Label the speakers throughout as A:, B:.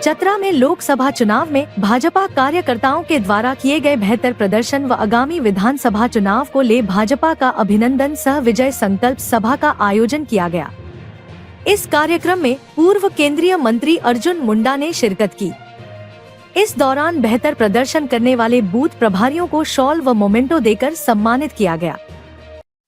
A: चतरा में लोकसभा चुनाव में भाजपा कार्यकर्ताओं के द्वारा किए गए बेहतर प्रदर्शन व आगामी विधानसभा चुनाव को ले भाजपा का अभिनंदन सह विजय संकल्प सभा का आयोजन किया गया। इस कार्यक्रम में पूर्व केंद्रीय मंत्री अर्जुन मुंडा ने शिरकत की। इस दौरान बेहतर प्रदर्शन करने वाले बूथ प्रभारियों को शॉल व मोमेंटो देकर सम्मानित किया गया।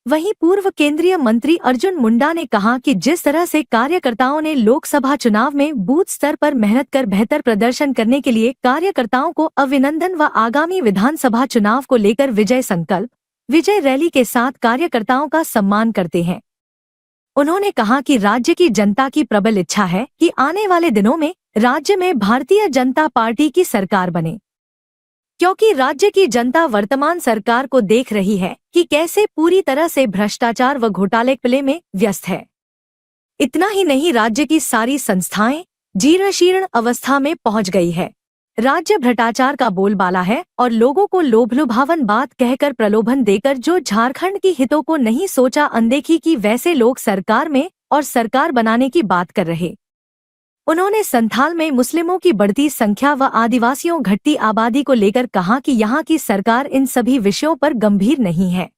A: वहीं पूर्व केंद्रीय मंत्री अर्जुन मुंडा ने कहा कि जिस तरह से कार्यकर्ताओं ने लोकसभा चुनाव में बूथ स्तर पर मेहनत कर बेहतर प्रदर्शन करने के लिए कार्यकर्ताओं को अभिनंदन व आगामी विधानसभा चुनाव को लेकर विजय संकल्प विजय रैली के साथ कार्यकर्ताओं का सम्मान करते हैं। उन्होंने कहा कि राज्य की जनता की प्रबल इच्छा है कि आने वाले दिनों में राज्य में भारतीय जनता पार्टी की सरकार बने, क्योंकि राज्य की जनता वर्तमान सरकार को देख रही है कि कैसे पूरी तरह से भ्रष्टाचार व घोटाले में व्यस्त है। इतना ही नहीं, राज्य की सारी संस्थाएं जीर्ण अवस्था में पहुंच गई है। राज्य भ्रष्टाचार का बोलबाला है और लोगों को लोभलुभावन बात कहकर प्रलोभन देकर जो झारखंड की हितों को नहीं सोचा, अनदेखी की, वैसे लोग सरकार में और सरकार बनाने की बात कर रहे। उन्होंने संथाल में मुस्लिमों की बढ़ती संख्या व आदिवासियों घटती आबादी को लेकर कहा कि यहाँ की सरकार इन सभी विषयों पर गंभीर नहीं है।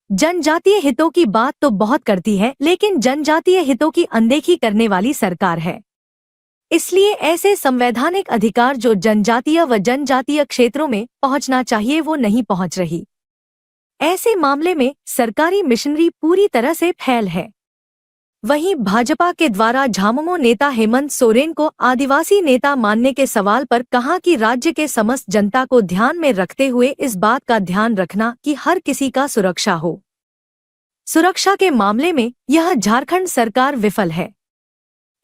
A: जनजातीय हितों की बात तो बहुत करती है, लेकिन जनजातीय हितों की अनदेखी करने वाली सरकार है। इसलिए ऐसे संवैधानिक अधिकार जो जनजातीय व जनजातीय क्षेत्रों में पहुंचना चाहिए वो नहीं पहुंच रही। ऐसे मामले में सरकारी मिशनरी पूरी तरह से फेल है। वहीं भाजपा के द्वारा झामुमो नेता हेमंत सोरेन को आदिवासी नेता मानने के सवाल पर कहा कि राज्य के समस्त जनता को ध्यान में रखते हुए इस बात का ध्यान रखना कि हर किसी का सुरक्षा हो। सुरक्षा के मामले में यह झारखंड सरकार विफल है।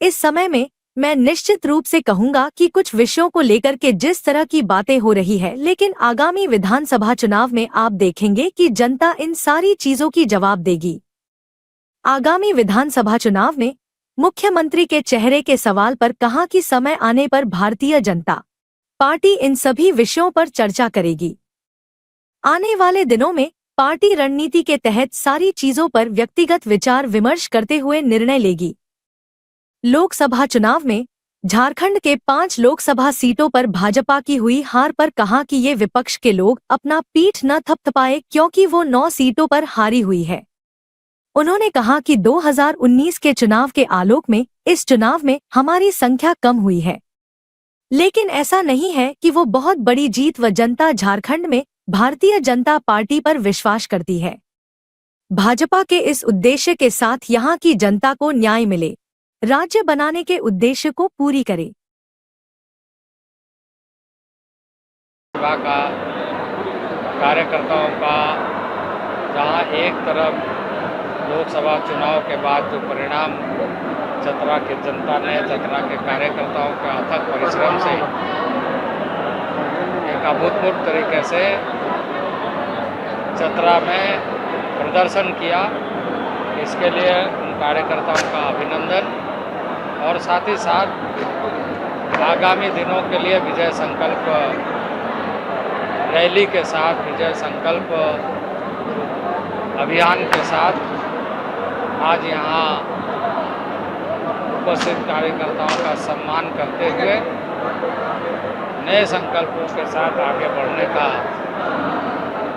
A: इस समय में मैं निश्चित रूप से कहूंगा कि कुछ विषयों को लेकर के जिस तरह की बातें हो रही है, लेकिन आगामी विधानसभा चुनाव में आप देखेंगे कि जनता इन सारी चीजों की जवाब देगी। आगामी विधानसभा चुनाव में मुख्यमंत्री के चेहरे के सवाल पर कहा कि समय आने पर भारतीय जनता पार्टी इन सभी विषयों पर चर्चा करेगी। आने वाले दिनों में पार्टी रणनीति के तहत सारी चीजों पर व्यक्तिगत विचार विमर्श करते हुए निर्णय लेगी। लोकसभा चुनाव में झारखंड के 5 लोकसभा सीटों पर भाजपा की हुई हार पर कहा कि ये विपक्ष के लोग अपना पीठ न थपथपाए, क्योंकि वो 9 सीटों पर हारी हुई है। उन्होंने कहा कि 2019 के चुनाव के आलोक में इस चुनाव में हमारी संख्या कम हुई है, लेकिन ऐसा नहीं है कि वो बहुत बड़ी जीत व जनता झारखंड में भारतीय जनता पार्टी पर विश्वास करती है। भाजपा के इस उद्देश्य के साथ यहाँ की जनता को न्याय मिले, राज्य बनाने के उद्देश्य को पूरी करे।
B: कार्यकर्ताओं का जहाँ एक तरफ लोकसभा चुनाव के बाद जो परिणाम चतरा की जनता ने, चतरा के कार्यकर्ताओं के अथक परिश्रम से एक अभूतपूर्व तरीके से चतरा में प्रदर्शन किया, इसके लिए उन कार्यकर्ताओं का अभिनंदन। और साथ ही साथ आगामी दिनों के लिए विजय संकल्प रैली के साथ, विजय संकल्प अभियान के साथ आज यहाँ उपस्थित कार्यकर्ताओं का सम्मान करते हुए नए संकल्पों के साथ आगे बढ़ने का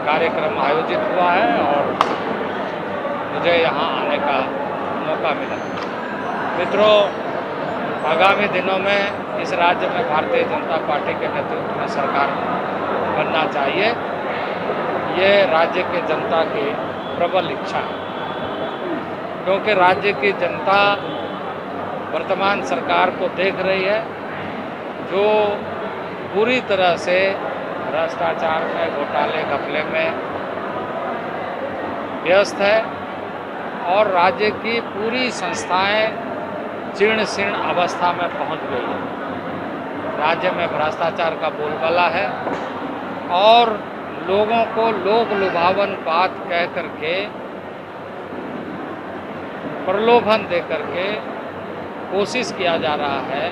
B: कार्यक्रम आयोजित हुआ है और मुझे यहाँ आने का मौका मिला। मित्रों, आगामी दिनों में इस राज्य में भारतीय जनता पार्टी के नेतृत्व में सरकार बनना चाहिए। ये राज्य की जनता की प्रबल इच्छा है, क्योंकि राज्य की जनता वर्तमान सरकार को देख रही है जो पूरी तरह से भ्रष्टाचार में, घोटाले घपले में व्यस्त है और राज्य की पूरी संस्थाएं जीर्ण शीर्ण अवस्था में पहुंच गई है। राज्य में भ्रष्टाचार का बोलबाला है और लोगों को लोभ लुभावन बात कह करके, प्रलोभन दे करके कोशिश किया जा रहा है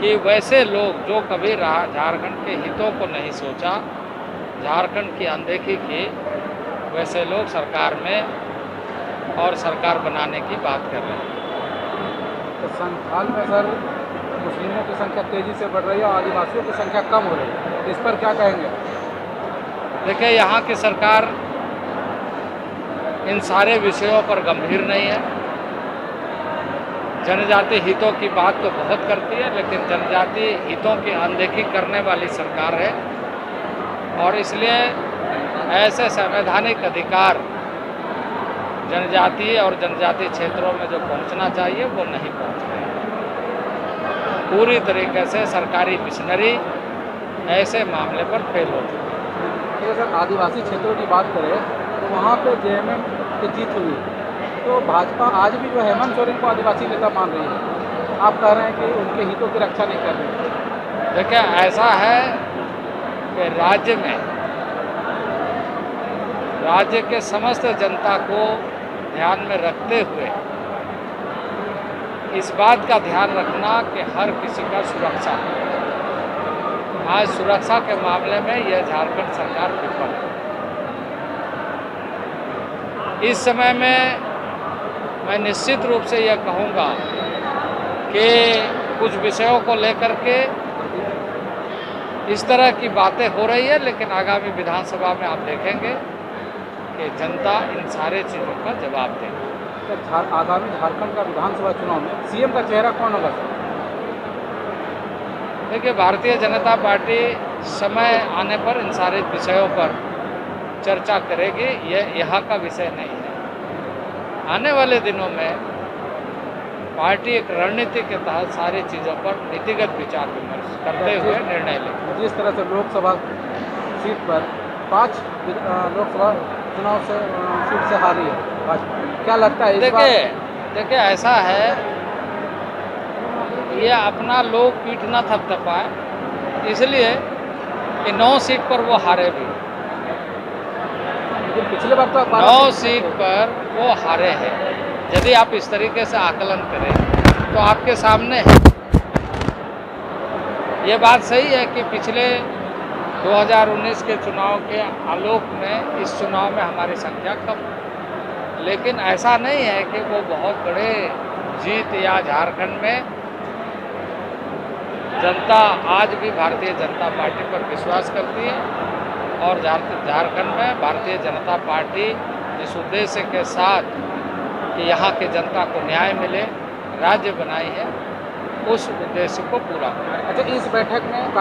B: कि वैसे लोग जो कभी झारखंड के हितों को नहीं सोचा, झारखंड की अनदेखी की, वैसे लोग सरकार में और सरकार बनाने की बात कर रहे हैं।
C: तो संथाल में सर मुस्लिमों की संख्या तेज़ी से बढ़ रही है और आदिवासियों की संख्या कम हो रही है, इस पर क्या कहेंगे?
B: देखिए, यहाँ की सरकार इन सारे विषयों पर गंभीर नहीं है। जनजाति हितों की बात तो बहुत करती है, लेकिन जनजाति हितों की अनदेखी करने वाली सरकार है और इसलिए ऐसे संवैधानिक अधिकार जनजातीय और जनजातीय क्षेत्रों में जो पहुंचना चाहिए वो नहीं पहुंच रहे। पूरी तरीके से सरकारी मिशनरी ऐसे मामले पर फेल होती है।
C: अगर सर आदिवासी क्षेत्रों की बात करें तो वहाँ पे जेएमएम की जीत हुई, तो भाजपा आज भी जो हेमंत सोरेन को आदिवासी नेता मान रही है। आप कह रहे हैं कि उनके हितों की रक्षा नहीं कर रही।
B: देखिए, ऐसा है कि राज्य के समस्त जनता को ध्यान में रखते हुए इस बात का ध्यान रखना कि हर किसी का सुरक्षा हो। आज सुरक्षा के मामले में यह झारखंड सरकार विफल है। इस समय में मैं निश्चित रूप से यह कहूँगा कि कुछ विषयों को लेकर के इस तरह की बातें हो रही है, लेकिन आगामी विधानसभा में आप देखेंगे कि जनता इन सारे चीज़ों का जवाब देगी।
C: आगामी झारखंड का विधानसभा चुनाव में सीएम का चेहरा कौन होगा?
B: देखिए, भारतीय जनता पार्टी समय आने पर इन सारे विषयों पर चर्चा करेगी। यह यहाँ का विषय नहीं है। आने वाले दिनों में पार्टी एक रणनीति के तहत सारी चीज़ों पर नीतिगत विचार विमर्श करते हुए निर्णय लेगी।
C: जिस तरह से लोकसभा सीट पर 5 लोकसभा चुनाव से सीट से हारी है भाजपा, क्या लगता है इस बार?
B: देखिए, ऐसा है, ये अपना लोग पीठ न थपथपाए, इसलिए कि 9 सीट पर वो हारे भी।
C: लेकिन पिछले बार तो
B: 9 सीट पर वो हारे हैं। यदि आप इस तरीके से आकलन करें तो आपके सामने है। ये बात सही है कि पिछले 2019 के चुनाव के आलोक में इस चुनाव में हमारी संख्या कम है, लेकिन ऐसा नहीं है कि वो बहुत बड़े जीत या झारखंड में जनता आज भी भारतीय जनता पार्टी पर विश्वास करती है और झारखंड में भारतीय जनता पार्टी जिस उद्देश्य के साथ कि यहाँ के जनता को न्याय मिले, राज्य बनाई है, उस उद्देश्य को पूरा करें।
C: अच्छा, इस बैठक में